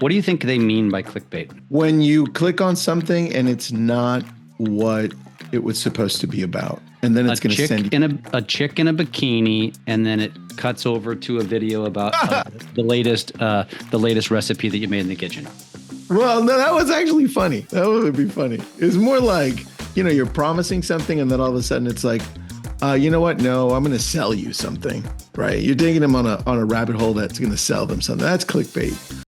What do you think they mean by clickbait? When you click on something and it's not what it was supposed to be about, and then A it's going to chick send in a chick in a bikini, and then it cuts over to a video about you. the latest recipe that you made in the kitchen. Well, no, that was actually funny. That would be funny. It's more like, you're promising something and then all of a sudden it's like, you know what? No, I'm going to sell you something, right? You're digging them on a rabbit hole that's going to sell them something. That's clickbait.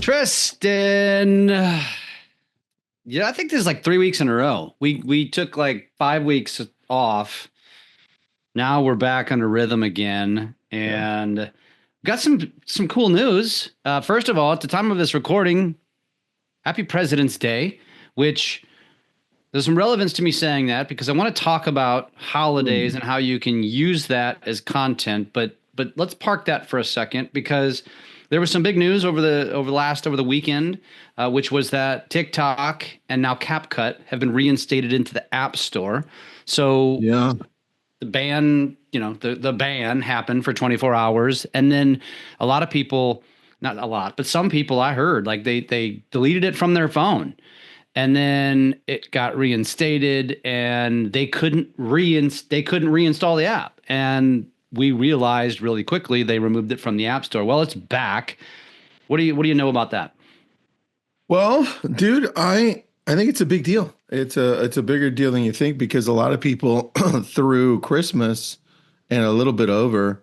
Tristan, yeah, I think this is like 3 weeks in a row. We took like 5 weeks off. Now we're back on a rhythm again, and got some cool news. First of all, at the time of this recording, Happy President's Day, which there's some relevance to me saying that because I want to talk about holidays and how you can use that as content. But let's park that for a second because there was some big news over the weekend, which was that TikTok and now CapCut have been reinstated into the App Store. So Yeah. the ban, the ban happened for 24 hours. And then a lot of people, not a lot, but some people I heard, like they deleted it from their phone. And then it got reinstated and they couldn't reinstall the app. And we realized really quickly they removed it from the App Store. Well, it's back. What do you know about that? Well, dude, I think it's a big deal. It's a bigger deal than you think because a lot of people through Christmas and a little bit over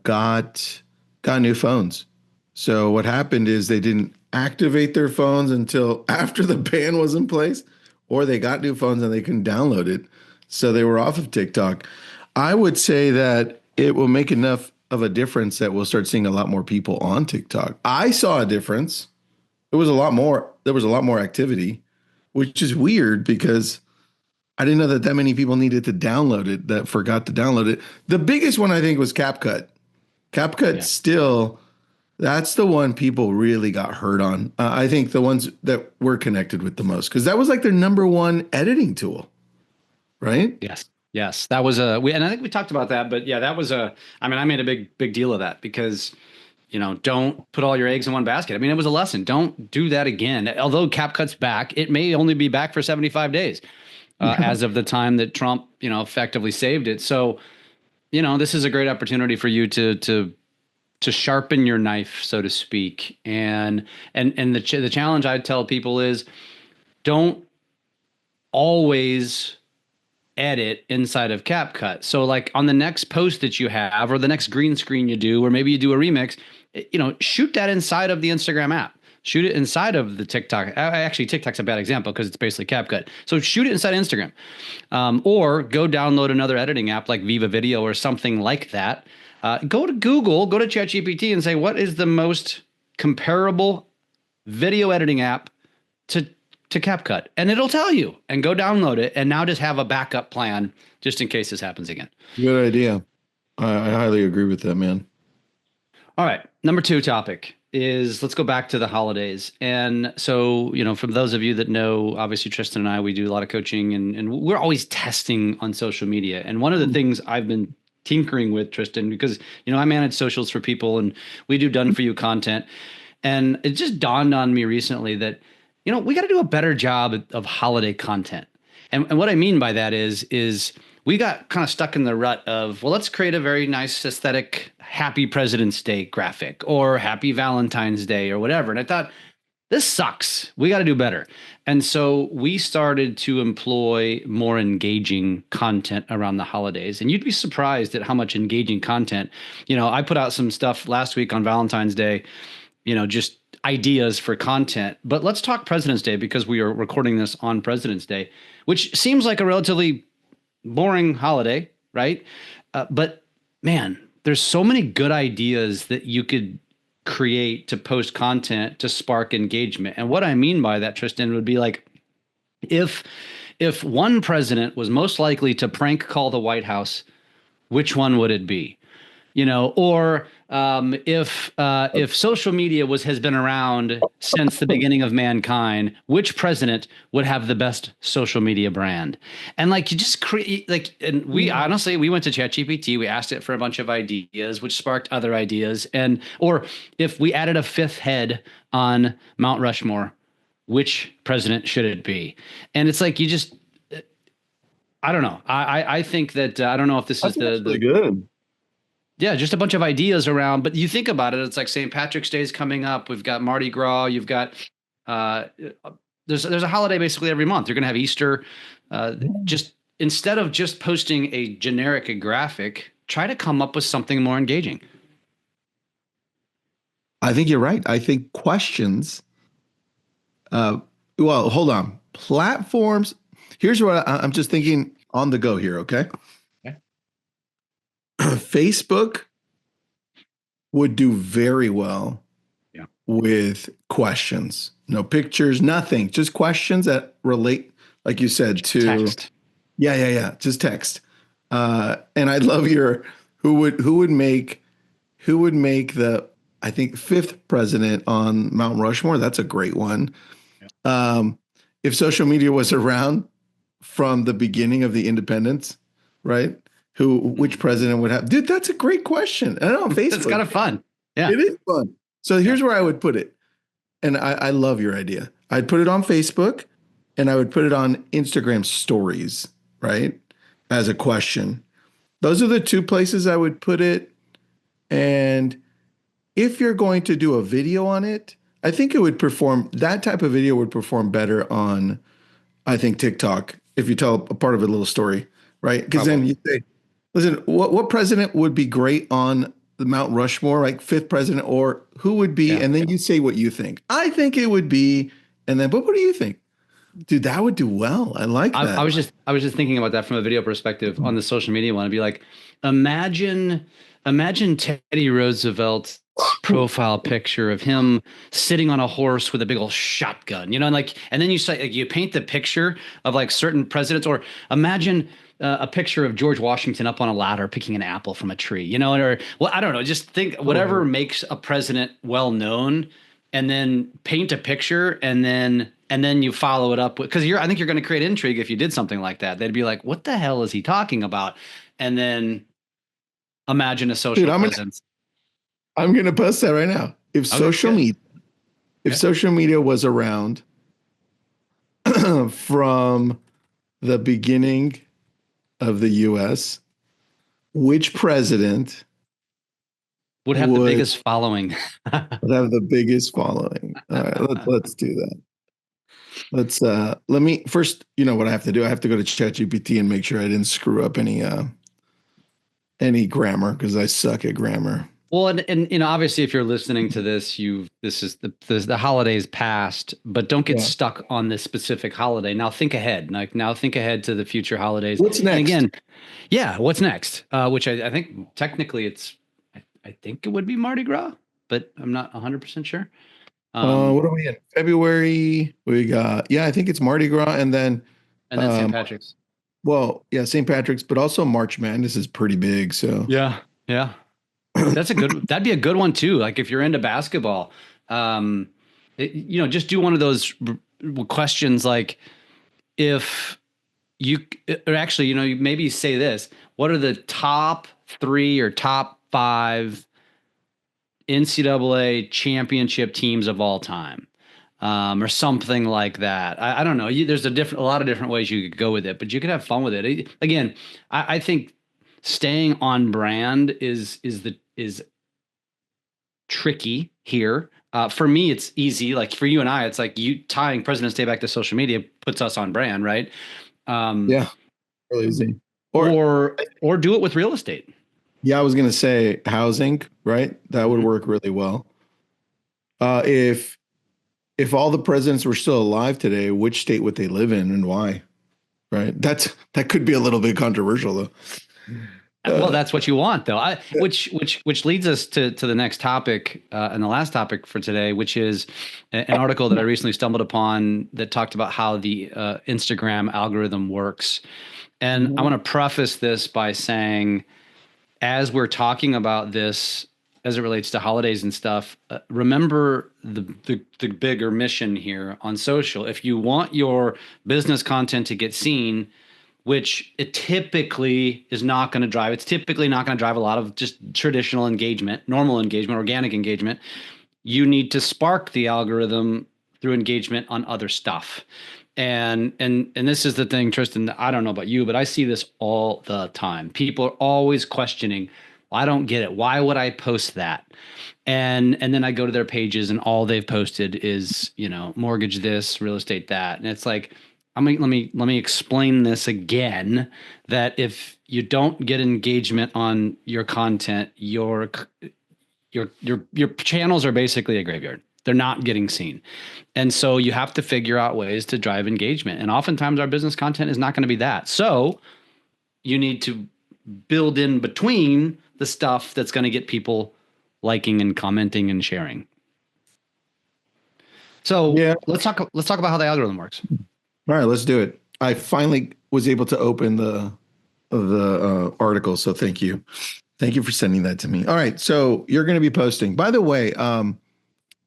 got new phones. So what happened is they didn't activate their phones until after the ban was in place, or they got new phones and they couldn't download it. So they were off of TikTok. I would say that it will make enough of a difference that we'll start seeing a lot more people on TikTok. I saw a difference. There was a lot more activity, which is weird because I didn't know that many people needed to download it that forgot to download it. The biggest one I think was CapCut. CapCut still, that's the one people really got hurt on. I think the ones that were connected with the most because that was like their number one editing tool, right? Yes, that was and I think we talked about that, but yeah, that was I mean, I made a big deal of that because, don't put all your eggs in one basket. I mean, it was a lesson. Don't do that again. Although CapCut's back, it may only be back for 75 days as of the time that Trump, effectively saved it. So, this is a great opportunity for you to sharpen your knife, so to speak. And the challenge I tell people is don't always edit inside of CapCut. So like on the next post that you have or the next green screen you do, or maybe you do a remix, shoot that inside of the Instagram app. Shoot it inside of the TikTok. Actually, TikTok's a bad example because it's basically CapCut. So shoot it inside Instagram, or go download another editing app like Viva Video or something like that. Go to Google, go to ChatGPT and say, what is the most comparable video editing app to CapCut? And it'll tell you, and go download it. And now just have a backup plan just in case this happens again. Good idea. I highly agree with that, man. All right. Number 2 topic is let's go back to the holidays. And so, from those of you that know, obviously Tristan and I, we do a lot of coaching and we're always testing on social media. And one of the things I've been tinkering with, Tristan, because, I manage socials for people and we do done for you content. And it just dawned on me recently that, we got to do a better job of holiday content. And what I mean by that is we got kind of stuck in the rut of, well, let's create a very nice aesthetic Happy President's Day graphic or Happy Valentine's Day or whatever. And I thought, this sucks. We got to do better. And so we started to employ more engaging content around the holidays. And you'd be surprised at how much engaging content, I put out some stuff last week on Valentine's Day, just ideas for content. But let's talk President's Day because we are recording this on President's Day, which seems like a relatively boring holiday, right? But man, there's so many good ideas that you could create to post content to spark engagement. And what I mean by that, Tristan, would be like if one president was most likely to prank call the White House, which one would it be? Or if social media has been around since the beginning of mankind, which president would have the best social media brand? And like you just create like, and we honestly we went to ChatGPT, we asked it for a bunch of ideas, which sparked other ideas, and or if we added a fifth head on Mount Rushmore, which president should it be? And it's like you just I don't know. I think that I don't know if this is That's the actually good. yeah, just a bunch of ideas around. But you think about it, it's like St. Patrick's Day is coming up. We've got Mardi Gras. You've got uh, there's a holiday basically every month. You're going to have Easter. Just instead of just posting a generic graphic, try to come up with something more engaging. I think you're right. I think questions. Uh, well, hold on. Platforms. Here's what I'm just thinking on the go here. Okay. Okay. Facebook would do very well Yeah. with questions. No pictures, nothing. Just questions that relate, like you said, to Text. yeah. Just text. And I love your who would make the I think fifth president on Mount Rushmore. That's a great one. Yeah. If social media was around from the beginning of the independence, right? Which president would have? Dude, that's a great question. I know on That's kind Facebook. of fun. Yeah. It is fun. So Yeah. here's where I would put it. And I love your idea. I'd put it on Facebook and I would put it on Instagram stories, right? As a question. Those are the two places I would put it. And if you're going to do a video on it, I think that type of video would perform better on, I think, TikTok, if you tell a part of a little story, right? Because then Probably. you say, listen, what president would be great on the Mount Rushmore, like fifth president, or who would be, Yeah. and then you say what you think. I think it would be, and then, but what do you think? Dude, that would do well. I like I that. was just thinking about that from a video perspective on the social media one. I'd be like, imagine Teddy Roosevelt's profile picture of him sitting on a horse with a big old shotgun, and like, and then you say like, you paint the picture of like certain presidents, or imagine a picture of George Washington up on a ladder picking an apple from a tree, or well, I don't know, just think whatever makes a president well known, and then paint a picture, and then you follow it up with because I think you're going to create intrigue if you did something like that. They'd be like, "What the hell is he talking about?" And then imagine a Dude, social I'm gonna presence. I'm gonna post that right now. If Okay, social good. media, if Yeah. social media was around from the beginning of the US, which president Would have the would biggest following. have the biggest following? All right, let's do that. Let me first, you know what I have to do? I have to go to ChatGPT and make sure I didn't screw up any grammar because I suck at grammar. Well, and obviously, if you're listening to this, this is the holidays past, but don't get Yeah. stuck on this specific holiday. Now think ahead. Like now think ahead to the future holidays. What's And next? again, yeah, what's next? Which I think technically I think it would be Mardi Gras, but I'm not 100% sure. What are we in? February. We got, yeah, I think it's Mardi Gras and then And then St. um Patrick's. well, yeah, St. Patrick's, but also March Madness is pretty big. So Yeah, yeah. That'd be a good one too. Like if you're into basketball, um, just do one of those questions like if you, or actually, you maybe say this: what are the top three or top five NCAA championship teams of all time? Or something like that. I don't know. There's a lot of different ways you could go with it, but you could have fun with it. Again, I think staying on brand is tricky here. For me, it's easy. Like for you and I, it's like you tying President's Day back to social media puts us on brand, right? Um, yeah, really easy. Or or do it with real estate. yeah, I was gonna say housing, right? That would Mhm. work really well. If all the presidents were still alive today, which state would they live in and why? Right? That could be a little bit controversial though. Well, Uh, that's what you want, though. Which leads us to the next topic and the last topic for today, which is an article that I recently stumbled upon that talked about how the Instagram algorithm works. And I Mhm. want to preface this by saying as we're talking about this, as it relates to holidays and stuff, remember the bigger mission here on social. If you want your business content to get seen, which it typically is not going to drive, it's typically not going to drive a lot of just traditional engagement, normal engagement, organic engagement. You need to spark the algorithm through engagement on other stuff. And this is the thing, Tristan, I don't know about you, but I see this all the time. People are always questioning, well, I don't get it. Why would I post that? And then I go to their pages and all they've posted is, mortgage this, real estate that. And it's like, let me explain this again, that if you don't get engagement on your content, your channels are basically a graveyard. They're not getting seen. And so you have to figure out ways to drive engagement. And oftentimes our business content is not going to be that. So you need to build in between the stuff that's going to get people liking and commenting and sharing. So Yeah. let's talk about how the algorithm works. All right, let's do it. I finally was able to open the article, so thank you. Thank you for sending that to me. All right, so you're going to be posting. By the way,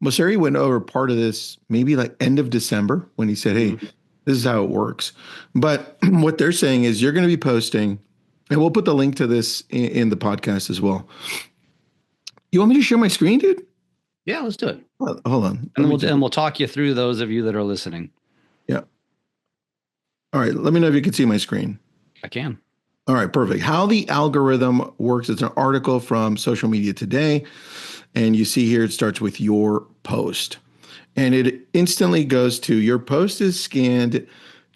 Mosseri went over part of this maybe like end of December when he said, "Hey, this is how it works." But what they're saying is you're going to be posting, and we'll put the link to this in the podcast as well. You want me to share my screen, dude? Yeah, let's do it. Hold on. And we'll talk you through, those of you that are listening. Yeah. All right. Let me know if you can see my screen. I can. All right, perfect. How the algorithm works. It's an article from Social Media Today. And you see here, it starts with your post. And it instantly goes to your post is scanned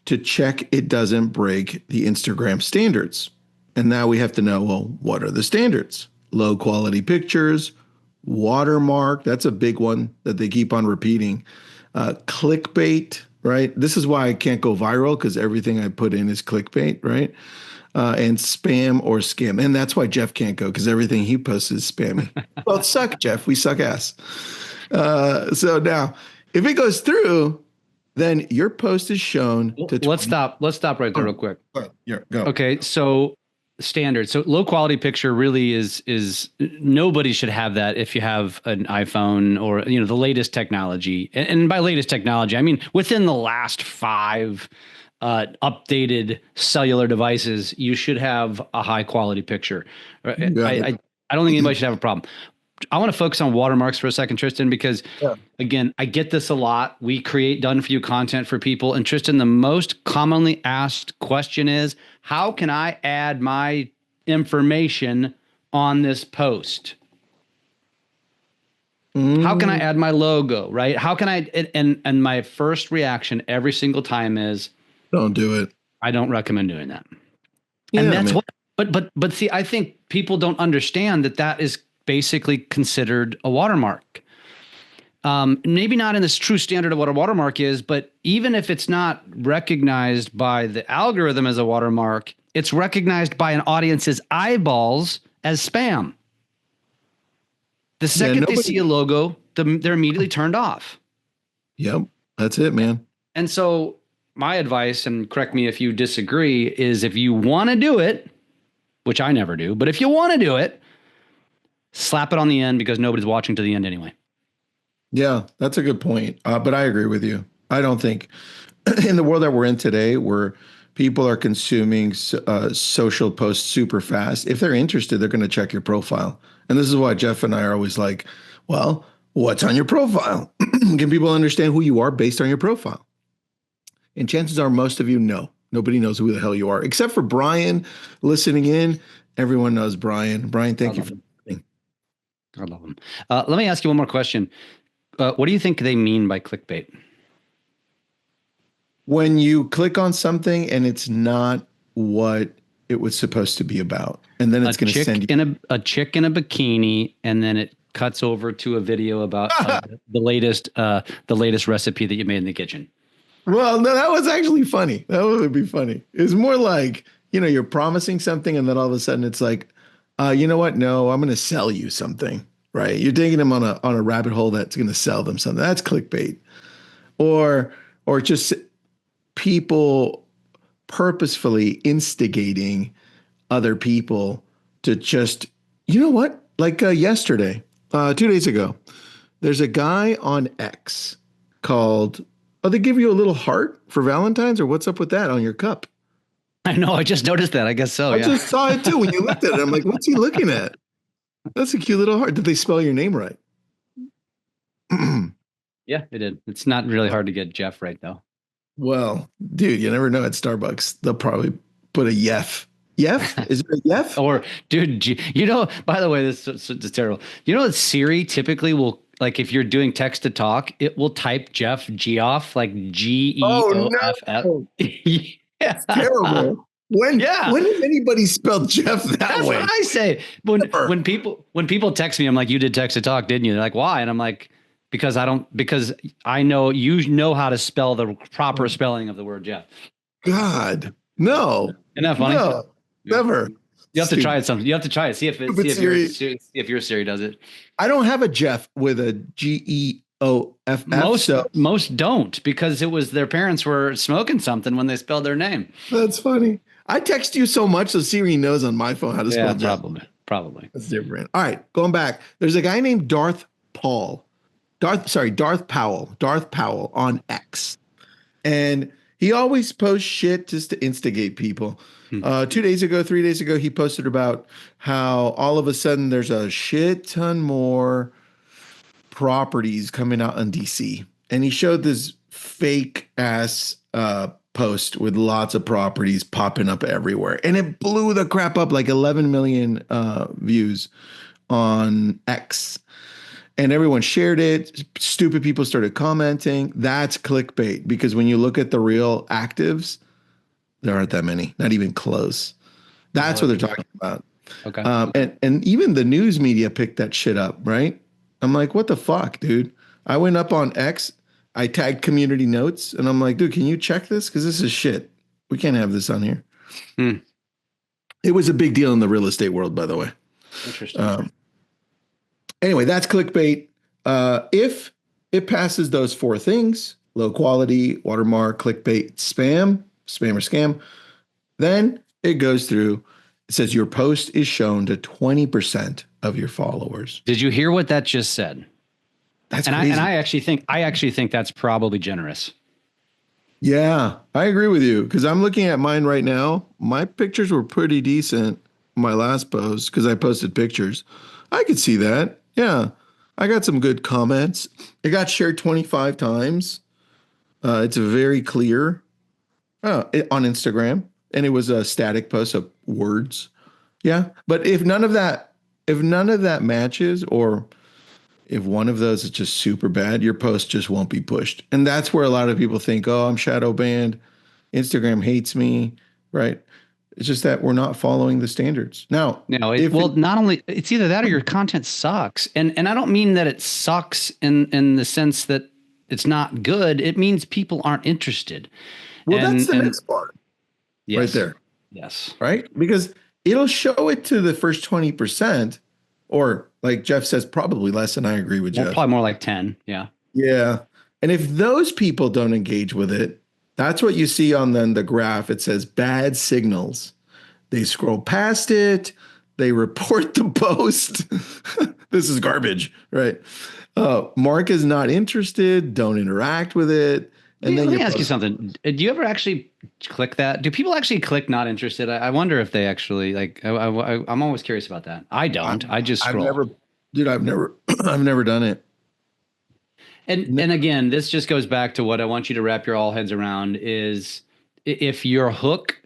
to check it doesn't break the Instagram standards. And now we have to know, well, what are the standards? Low quality pictures, watermark. That's a big one that they keep on repeating. Clickbait, right? This is why I can't go viral because everything I put in is clickbait, right? And spam or scam. And that's why Jeff can't go because everything he posts is spammy. Well, it suck, Jeff. We suck ass. So now, if it goes through, then your post is shown to 20. Let's stop right there real quick. Yeah, go. Okay, so standard. So low quality picture really is nobody should have that if you have an iPhone or the latest technology. And by latest technology, I mean within the last 5 updated cellular devices, you should have a high quality picture. I don't think anybody should have a problem. I want to focus on watermarks for a second, Tristan, because again, I get this a lot. We create done for you content for people. And Tristan, the most commonly asked question is, how can I add my information on this post? How can I add my logo, right? How can I, and my first reaction every single time is, don't do it. I don't recommend doing that. Yeah, and that's but see, I think people don't understand that is basically considered a watermark. Maybe not in this true standard of what a watermark is, but even if it's not recognized by the algorithm as a watermark, it's recognized by an audience's eyeballs as spam. The second they see a logo, they're immediately turned off. Yep, that's it, man. And so my advice, and correct me if you disagree, is if you want to do it, which I never do, but if you want to do it, slap it on the end because nobody's watching to the end anyway. Yeah, that's a good point. But I agree with you. I don't think in the world that we're in today, where people are consuming social posts super fast, if they're interested, they're going to check your profile. And this is why Jeff and I are always like, well, what's on your profile? Can people understand who you are based on your profile? And chances are most of you know. Nobody knows who the hell you are, except for Brian listening in. Everyone knows Brian. Brian, thank you for listening. I love him. Let me ask you one more question. What do you think they mean by clickbait? When you click on something and it's not what it was supposed to be about, and then it's going to send you a chick in a bikini, and then it cuts over to a video about the latest recipe that you made in the kitchen. Well, no, that was actually funny. That would be funny. It's more like, you're promising something and then all of a sudden it's like, you know what? No, I'm going to sell you something, right? You're taking them on a rabbit hole that's going to sell them something. That's clickbait. Or just people purposefully instigating other people to just, you know what? Like yesterday, 2 days ago, there's a guy on X called, oh, they give you a little heart for Valentine's, or what's up with that on your cup? I know. I just noticed that. I guess so. I Yeah. just saw it too when you looked at it. I'm like, what's he looking at? That's a cute little heart. Did they spell your name right? Yeah, it did. It's not really hard to get Jeff right though. Well, dude, you never know at Starbucks. They'll probably put a Yef. Yef? Is it a Yef? Or, dude, by the way, this is terrible. You know that Siri typically will, like, if you're doing text to talk, it will type Jeff Geoff, like Oh Geoff. no. Yeah. Terrible. When Yeah. when has anybody spelled Jeff that That's what way? I say. When Never. when people text me, I'm like, you did text to talk, didn't you? They're like, why? And I'm like, because I know you know how to spell the proper spelling of the word Jeff. God. No. Isn't that funny? No. Yeah. Never. You have to try Stupid. it some. You have to try it. Stupid Siri. See if your Siri does it. I don't have a Jeff with a Geoff. Most So most don't, because it was their parents were smoking something when they spelled their name. that's funny. I text you so much so Siri knows on my phone how to Yeah, spell Jeff. probably. That's different. All right, going back. There's a guy named Darth Powell on X. And he always posts shit just to instigate people. 2 days ago, 3 days ago, he posted about how all of a sudden there's a shit ton more properties coming out in DC. And he showed this fake ass post with lots of properties popping up everywhere. And it blew the crap up, like 11 million views on X. And everyone shared it. Stupid people started commenting. That's clickbait, because when you look at the real actives, there aren't that many, not even close. That's what they're talking about. Okay. And even the news media picked that shit up, right? I'm like, what the fuck, dude? I went up on X, I tagged community notes, and I'm like, dude, can you check this? Because this is shit. We can't have this on here. It was a big deal in the real estate world, by the way. Interesting. Anyway, that's clickbait. If it passes those four things, low quality, watermark, clickbait, spam or scam, then it goes through. It says your post is shown to 20% of your followers. Did you hear what that just said? That's and crazy. I actually think that's probably generous. Yeah, I agree with you, because I'm looking at mine right now. My pictures were pretty decent. My last post, because I posted pictures. I could see that. Yeah, I got some good comments. It got shared 25 times. It's very clear on Instagram, and it was a static post of words. Yeah, but if none of that matches, or if one of those is just super bad, your post just won't be pushed. And that's where a lot of people think, oh, I'm shadow banned. Instagram hates me, right? It's just that we're not following the standards. Now, not only it's either that or your content sucks. And I don't mean that it sucks in the sense that it's not good. It means people aren't interested. Well, that's the next part. Yes, right there. Yes. Right? Because it'll show it to the first 20%, or like Jeff says, probably less, and I agree with Jeff. Probably more like 10. Yeah. Yeah. And if those people don't engage with it, that's what you see on the graph. It says bad signals. They scroll past it. They report the post. This is garbage, right? Mark is not interested. Don't interact with it. And Let me ask you something. Do you ever actually click that? Do people actually click not interested? I wonder if they actually like. I'm always curious about that. I don't. I just scroll. I've never done it. And again, this just goes back to what I want you to wrap your all heads around is if your hook,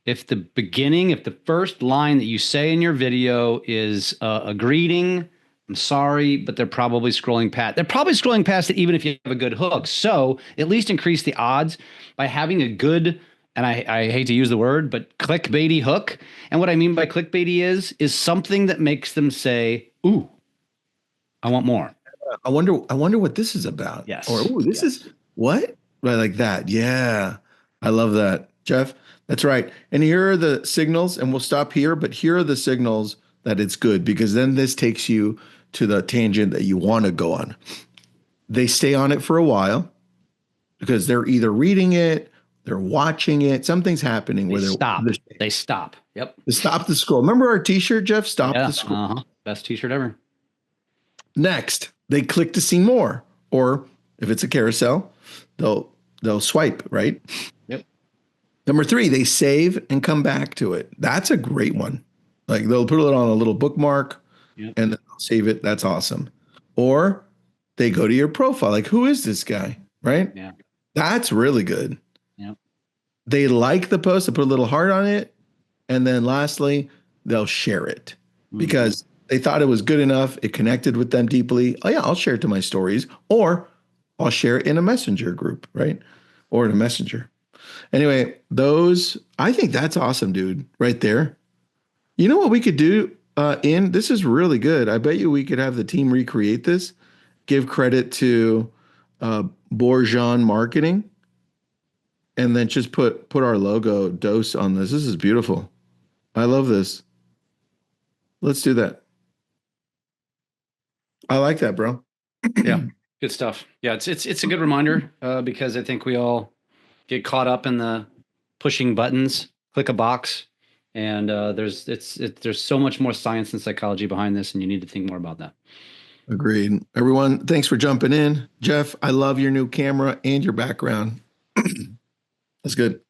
if the first line that you say in your video is a greeting, I'm sorry, but they're probably scrolling past. They're probably scrolling past it even if you have a good hook. So at least increase the odds by having a good, and I hate to use the word, but clickbaity hook. And what I mean by clickbaity is something that makes them say, ooh, I want more. I wonder what this is about. Yes. Or, ooh, this is what? Right, like that. Yeah. I love that. Jeff, that's right. And here are the signals, and we'll stop here, but here are the signals that it's good, because then this takes you to the tangent that you want to go on. They stay on it for a while because they're either reading it, they're watching it, something's happening where They stop. Yep. To stop the scroll. Remember our t-shirt, Jeff? Stop Yeah. the scroll. Uh-huh. Best t-shirt ever. Next, they click to see more. Or if it's a carousel, they'll they'll swipe, right? Yep. Number three, they save and come back to it. That's a great one. Like they'll put it on a little bookmark Yep. and then they'll save it. That's awesome. Or they go to your profile. Like, who is this guy? Right? Yeah. That's really good. Yep. They like the post, they put a little heart on it. And then lastly, they'll share it Mm-hmm. because they thought it was good enough. It connected with them deeply. Oh, yeah, I'll share it to my stories or I'll share it in a messenger group, right? Or in a messenger. Anyway, I think that's awesome, dude, right there. You know what we could do in this is really good. I bet you we could have the team recreate this, give credit to Borjan Marketing, and then just put our logo dose on this. This is beautiful. I love this. Let's do that. I like that, bro. Yeah. Good stuff. Yeah, it's a good reminder because I think we all get caught up in the pushing buttons, click a box, and there's so much more science and psychology behind this, and you need to think more about that. Agreed. Everyone, thanks for jumping in. Jeff, I love your new camera and your background. That's good.